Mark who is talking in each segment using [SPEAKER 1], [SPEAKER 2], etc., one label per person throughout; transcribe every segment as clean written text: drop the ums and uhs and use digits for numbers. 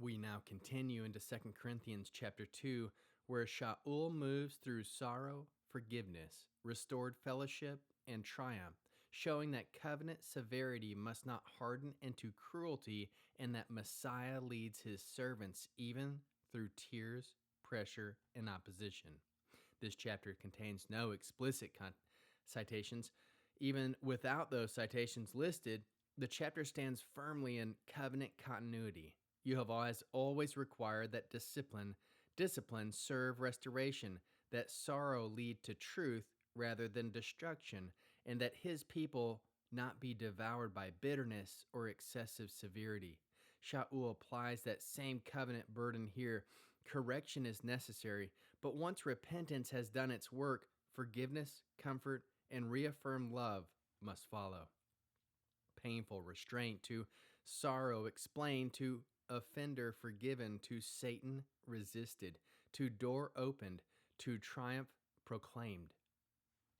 [SPEAKER 1] We now continue into 2 Corinthians chapter 2, where Shaul moves through sorrow, forgiveness, restored fellowship, and triumph, showing that covenant severity must not harden into cruelty and that Messiah leads his servants even through tears, pressure, and opposition. This chapter contains no explicit citations. Even without those citations listed, the chapter stands firmly in covenant continuity. Yehovah has always required that discipline serve restoration, that sorrow lead to truth rather than destruction, and that his people not be devoured by bitterness or excessive severity. Shaul applies that same covenant burden here. Correction is necessary, but once repentance has done its work, forgiveness, comfort, and reaffirmed love must follow. Painful restraint to sorrow explained, to offender forgiven, to Satan resisted, to door opened, to triumph proclaimed.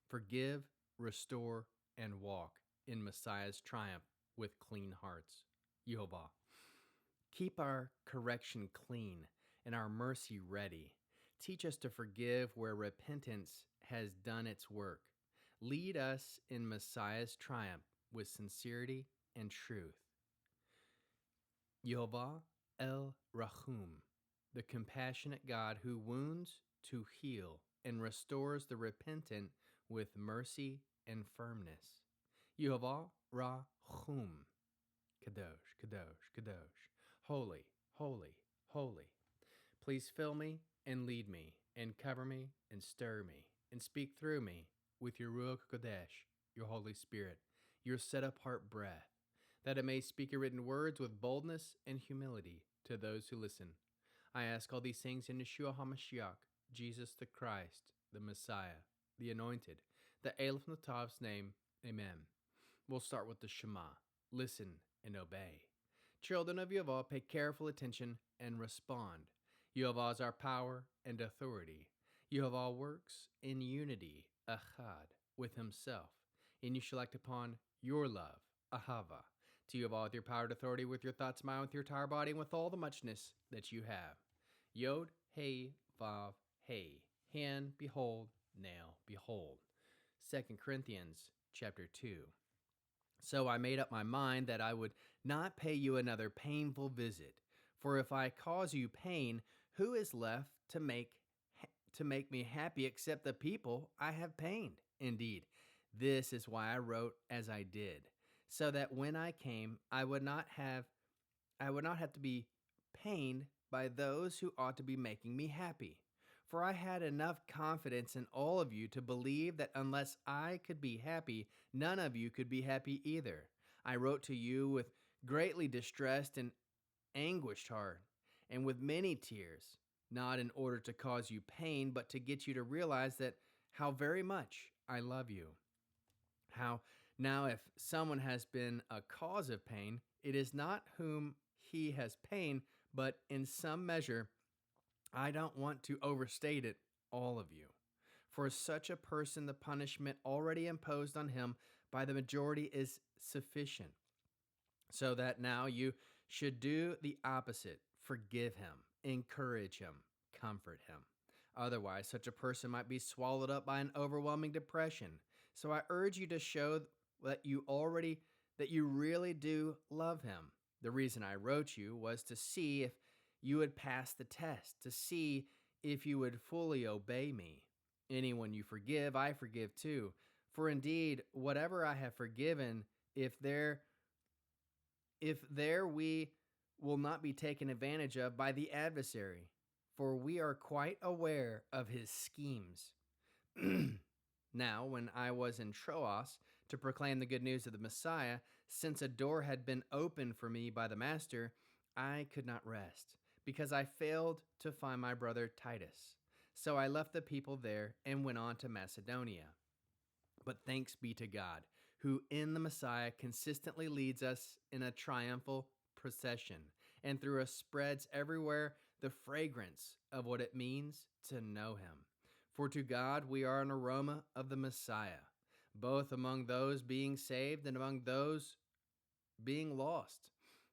[SPEAKER 1] Forgive, restore, and walk in Messiah's triumph with clean hearts. Yehovah. Keep our correction clean and our mercy ready. Teach us to forgive where repentance has done its work. Lead us in Messiah's triumph with sincerity and truth. Yehovah El Rahum, the compassionate God who wounds to heal and restores the repentant with mercy and firmness. Yehovah Rahum. Kadosh, Kadosh, Kadosh. Holy, holy, holy. Please fill me and lead me and cover me and stir me and speak through me with your Ruach Kodesh, your Holy Spirit, your set-apart breath, that it may speak your written words with boldness and humility to those who listen. I ask all these things in Yeshua HaMashiach, Jesus the Christ, the Messiah, the Anointed, the Aleph Natav's name. Amen. We'll start with the Shema. Listen and obey. Children of Yehovah, pay careful attention and respond. Yehovah is our power and authority. Yehovah works in unity, achad, with himself, and you shall act upon your love, ahava, to Yehovah with your power and authority, with your thoughts, mind, with your entire body, and with all the muchness that you have. Yod, hey, vav, hey, hand, behold, nail, behold. 2 Corinthians chapter 2. So I made up my mind that I would not pay you another painful visit. For if I cause you pain, who is left to make me happy except the people I have pained? Indeed, this is why I wrote as I did, so that when I came, I would not have to be pained by those who ought to be making me happy. For I had enough confidence in all of you to believe that unless I could be happy, none of you could be happy either. I wrote to you with greatly distressed and anguished heart, and with many tears, not in order to cause you pain, but to get you to realize that how very much I love you. How now if someone has been a cause of pain, it is not whom he has pain, but in some measure, I don't want to overstate it, all of you. For such a person, the punishment already imposed on him by the majority is sufficient, so that now you should do the opposite. Forgive him, encourage him, comfort him. Otherwise, such a person might be swallowed up by an overwhelming depression. So I urge you to show that you really do love him. The reason I wrote you was to see if you would pass the test, to see if you would fully obey me. Anyone you forgive, I forgive too. For indeed, whatever I have forgiven, if there we will not be taken advantage of by the adversary, for we are quite aware of his schemes. Now, when I was in Troas to proclaim the good news of the Messiah, since a door had been opened for me by the Master, I could not rest, because I failed to find my brother Titus. So I left the people there and went on to Macedonia. But thanks be to God, who in the Messiah consistently leads us in a triumphal procession, and through us spreads everywhere the fragrance of what it means to know him. For to God we are an aroma of the Messiah, both among those being saved and among those being lost.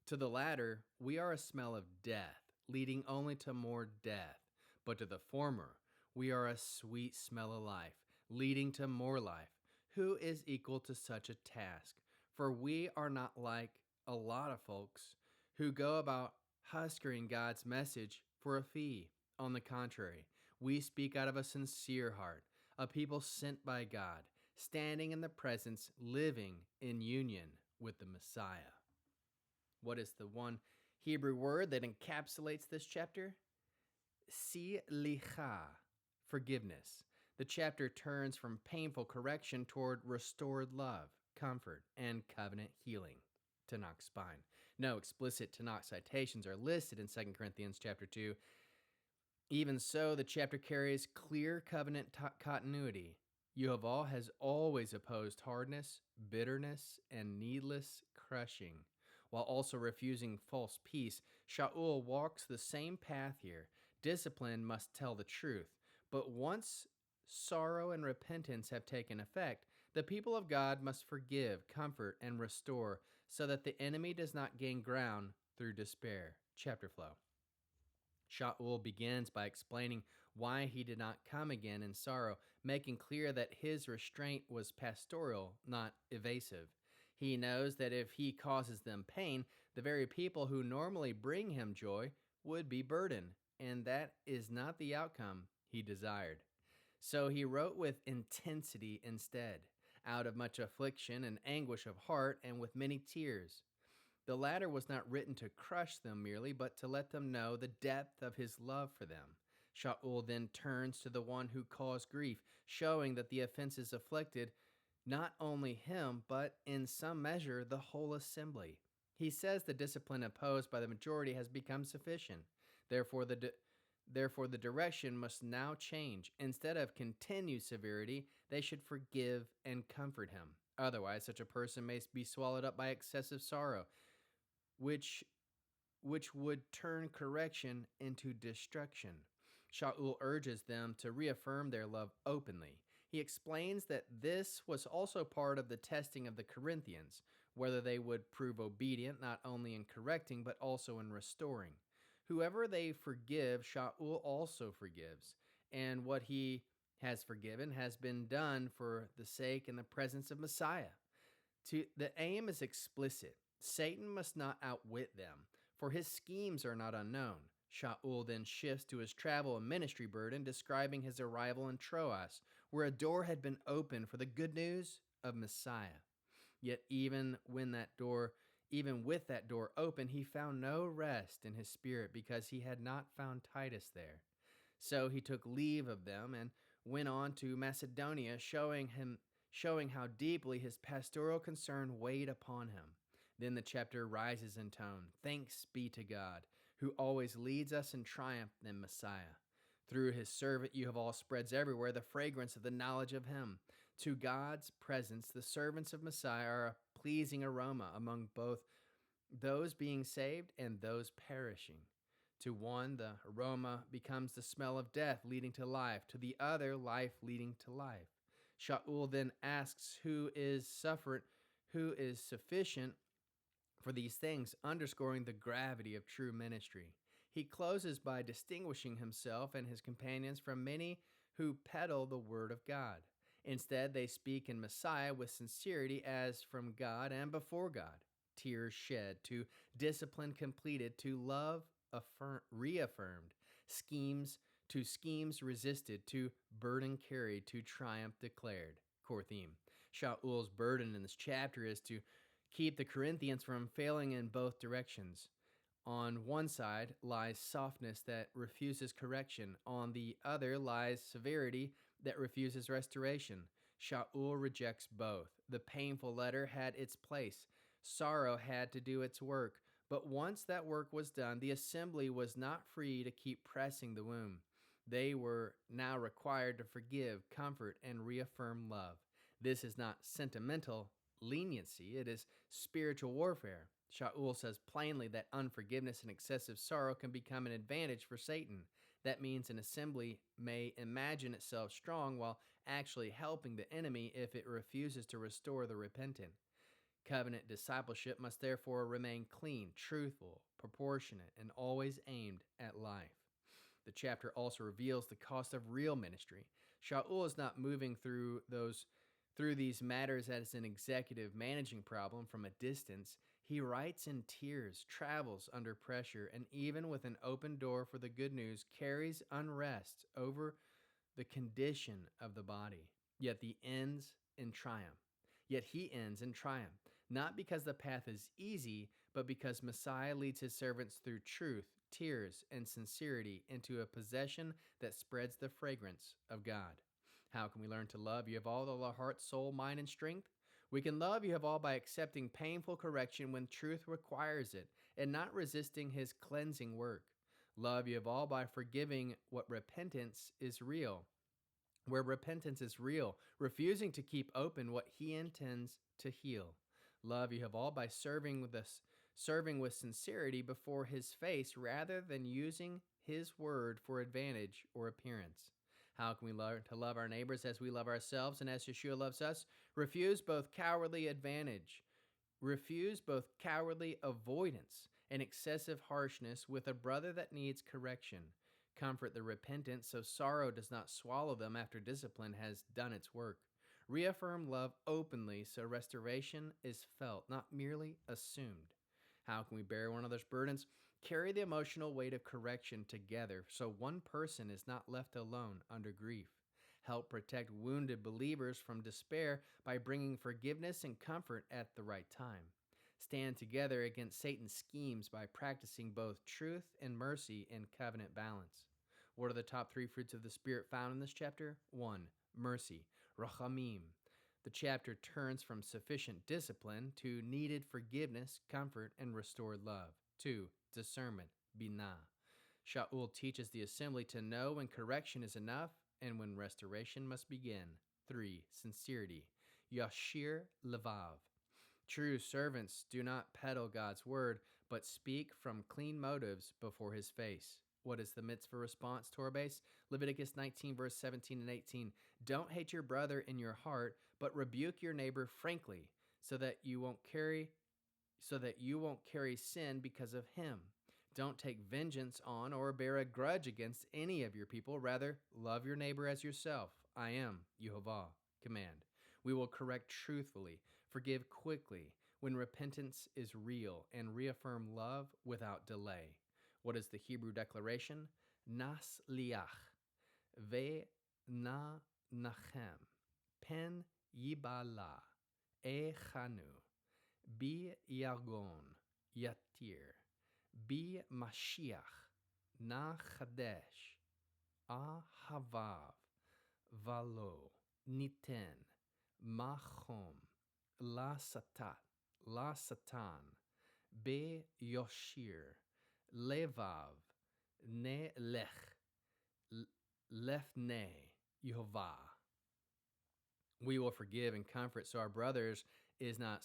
[SPEAKER 1] To the latter, we are a smell of death, leading only to more death. But to the former, we are a sweet smell of life, leading to more life. Who is equal to such a task? For we are not like a lot of folks who go about huskering God's message for a fee. On the contrary, we speak out of a sincere heart, a people sent by God, standing in the presence, living in union with the Messiah. What is the one Hebrew word that encapsulates this chapter? Silicha, forgiveness. The chapter turns from painful correction toward restored love, comfort, and covenant healing. Tanakh spine. No explicit Tanakh citations are listed in 2 Corinthians chapter 2. Even so, the chapter carries clear covenant continuity. Yehovah has always opposed hardness, bitterness, and needless crushing. While also refusing false peace, Shaul walks the same path here. Discipline must tell the truth. But once sorrow and repentance have taken effect, the people of God must forgive, comfort, and restore so that the enemy does not gain ground through despair. Chapter flow. Shaul begins by explaining why he did not come again in sorrow, making clear that his restraint was pastoral, not evasive. He knows that if he causes them pain, the very people who normally bring him joy would be burdened, and that is not the outcome he desired. So he wrote with intensity instead, out of much affliction and anguish of heart and with many tears. The latter was not written to crush them merely, but to let them know the depth of his love for them. Shaul then turns to the one who caused grief, showing that the offenses afflicted not only him, but in some measure the whole assembly. He says the discipline imposed by the majority has become sufficient. Therefore, the direction must now change. Instead of continued severity, they should forgive and comfort him. Otherwise, such a person may be swallowed up by excessive sorrow, which would turn correction into destruction. Shaul urges them to reaffirm their love openly. He explains that this was also part of the testing of the Corinthians, whether they would prove obedient not only in correcting but also in restoring. Whoever they forgive, Shaul also forgives, and what he has forgiven has been done for the sake and the presence of Messiah. The aim is explicit. Satan must not outwit them, for his schemes are not unknown. Shaul then shifts to his travel and ministry burden, describing his arrival in Troas, where a door had been opened for the good news of Messiah. Yet even with that door open, he found no rest in his spirit because he had not found Titus there. So he took leave of them and went on to Macedonia, showing how deeply his pastoral concern weighed upon him. Then the chapter rises in tone. Thanks be to God, who always leads us in triumph in Messiah. Through his servant, Yehovah spreads everywhere the fragrance of the knowledge of him. To God's presence, the servants of Messiah are a pleasing aroma among both those being saved and those perishing. To one, the aroma becomes the smell of death leading to life. To the other, life leading to life. Shaul then asks who is sufficient for these things, underscoring the gravity of true ministry. He closes by distinguishing himself and his companions from many who peddle the word of God. Instead, they speak in Messiah with sincerity as from God and before God. Tears shed, to discipline completed, to love reaffirmed, schemes resisted, to burden carried, to triumph declared. Core theme. Shaul's burden in this chapter is to keep the Corinthians from failing in both directions. On one side lies softness that refuses correction. On the other lies severity that refuses restoration. Shaul rejects both. The painful letter had its place. Sorrow had to do its work. But once that work was done, the assembly was not free to keep pressing the wound. They were now required to forgive, comfort, and reaffirm love. This is not sentimental leniency, it is spiritual warfare. Shaul says plainly that unforgiveness and excessive sorrow can become an advantage for Satan. That means an assembly may imagine itself strong while actually helping the enemy if it refuses to restore the repentant. Covenant discipleship must therefore remain clean, truthful, proportionate, and always aimed at life. The chapter also reveals the cost of real ministry. Shaul is not moving through these matters as an executive managing problem from a distance. He writes in tears, travels under pressure, and even with an open door for the good news, carries unrest over the condition of the body. Yet he ends in triumph, not because the path is easy, but because Messiah leads his servants through truth, tears, and sincerity into a possession that spreads the fragrance of God. How can we learn to love Yehovah with all our heart, soul, mind, and strength? We can love Yehovah by accepting painful correction when truth requires it, and not resisting his cleansing work. Love Yehovah by forgiving what repentance is real. Where repentance is real, refusing to keep open what he intends to heal. Love Yehovah by serving with sincerity before his face rather than using his word for advantage or appearance. How can we learn to love our neighbors as we love ourselves and as Yeshua loves us? Refuse both cowardly avoidance and excessive harshness with a brother that needs correction. Comfort the repentant so sorrow does not swallow them after discipline has done its work. Reaffirm love openly so restoration is felt, not merely assumed. How can we bear one another's burdens? Carry the emotional weight of correction together so one person is not left alone under grief. Help protect wounded believers from despair by bringing forgiveness and comfort at the right time. Stand together against Satan's schemes by practicing both truth and mercy in covenant balance. What are the top 3 fruits of the Spirit found in this chapter? 1. Mercy, rachamim. The chapter turns from sufficient discipline to needed forgiveness, comfort, and restored love. 2. Discernment, binah. Shaul teaches the assembly to know when correction is enough and when restoration must begin. 3. Sincerity, yashir levav. True servants do not peddle God's word, but speak from clean motives before his face. What is the mitzvah response, Torah base? Leviticus 19, verse 17 and 18. Don't hate your brother in your heart, but rebuke your neighbor frankly, so that you won't carry sin because of him. Don't take vengeance on or bear a grudge against any of your people. Rather, love your neighbor as yourself. I am Yehovah. Command. We will correct truthfully, forgive quickly when repentance is real, and reaffirm love without delay. What is the Hebrew declaration? Nas liach, ve na nachem, pen yibala, chanu, bi yargon, yatir, bi mashiach, na chadesh, havav, valo, niten, machom, la satan, be yoshir, levav, ne lech, lefne, Yehovah. We will forgive and comfort so our brother is not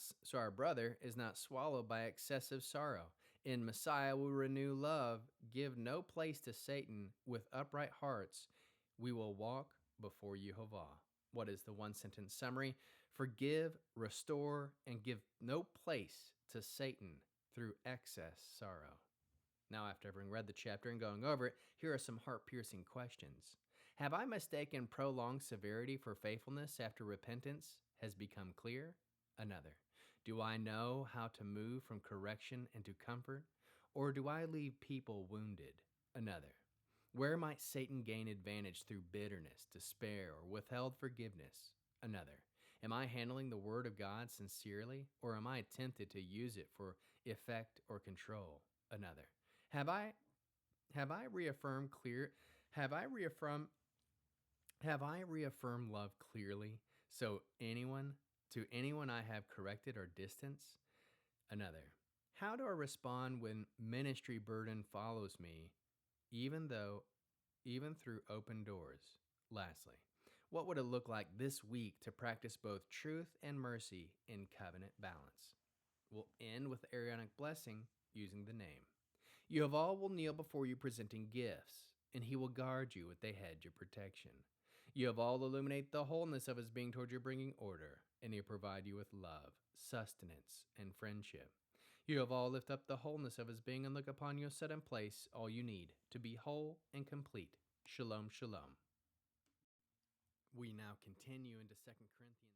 [SPEAKER 1] swallowed by excessive sorrow. In Messiah we renew love, give no place to Satan. With upright hearts we will walk before Yehovah. What is the one-sentence summary? Forgive, restore, and give no place to Satan through excess sorrow. Now, after having read the chapter and going over it, here are some heart-piercing questions. Have I mistaken prolonged severity for faithfulness after repentance has become clear? Another. Do I know how to move from correction into comfort, or do I leave people wounded? Another. Where might Satan gain advantage through bitterness, despair, or withheld forgiveness? Another. Am I handling the Word of God sincerely, or am I tempted to use it for effect or control? Another. Have I reaffirmed love clearly to anyone I have corrected or distanced? Another. How do I respond when ministry burden follows me, even through open doors? Lastly, what would it look like this week to practice both truth and mercy in covenant balance? We'll end with the Aaronic blessing using the name. Yehovah will kneel before you presenting gifts, and he will guard you with a hedge of protection. Yehovah will illuminate the wholeness of his being toward you, bringing order. and He'll provide you with love, sustenance, and friendship. Yehovah lift up the wholeness of His being and look upon you, set in place all you need to be whole and complete. Shalom, shalom. We now continue into 2 Corinthians.